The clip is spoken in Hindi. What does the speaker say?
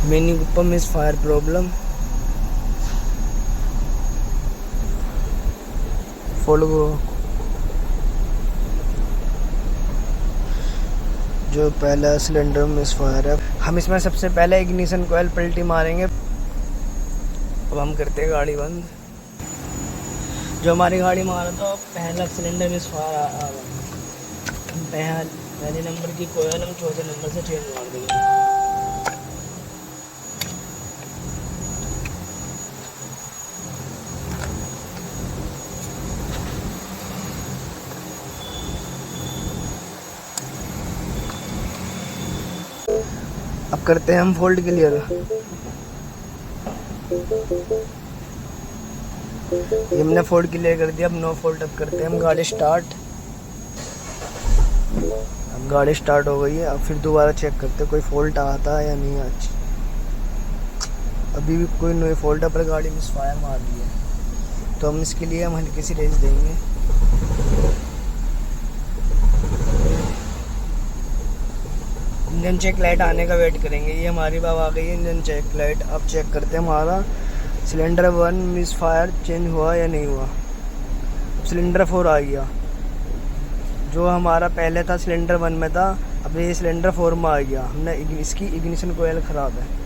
Mini Cooper misfire problem. Follow जो पहला सिलेंडर मिसफायर है, हम इसमें सबसे पहले इग्निशन कोयल पलटी मारेंगे। अब हम करते हैं गाड़ी बंद। जो हमारी गाड़ी मारा तो पहला सिलेंडर मिसफायर आ गया। पहले नंबर की कोयल हम चौथे नंबर से चेंज मार देंगे। अब करते हैं हम फोल्ड क्लियर। ये हमने फोल्ड क्लियर कर दिया। अब नो फोल्ड अब करते हैं हम गाड़ी स्टार्ट। अब गाड़ी स्टार्ट हो गई है। अब फिर दोबारा चेक करते हैं कोई फॉल्ट आता है या नहीं। आज अभी भी कोई नो फॉल्ट है, पर गाड़ी मिसफायर मार दी है। तो हम इसके लिए हम हल्की सी रेंज देंगे। इंजन चेक लाइट आने का वेट करेंगे। ये हमारी बात आ गई है इंजन चेक लाइट। अब चेक करते हैं हमारा सिलेंडर 1 मिसफायर चेंज हुआ या नहीं हुआ। सिलेंडर 4 आ गया। जो हमारा पहले था सिलेंडर 1 में था, अब ये सिलेंडर 4 में आ गया। हमने इसकी इग्निशन कोयल ख़राब है।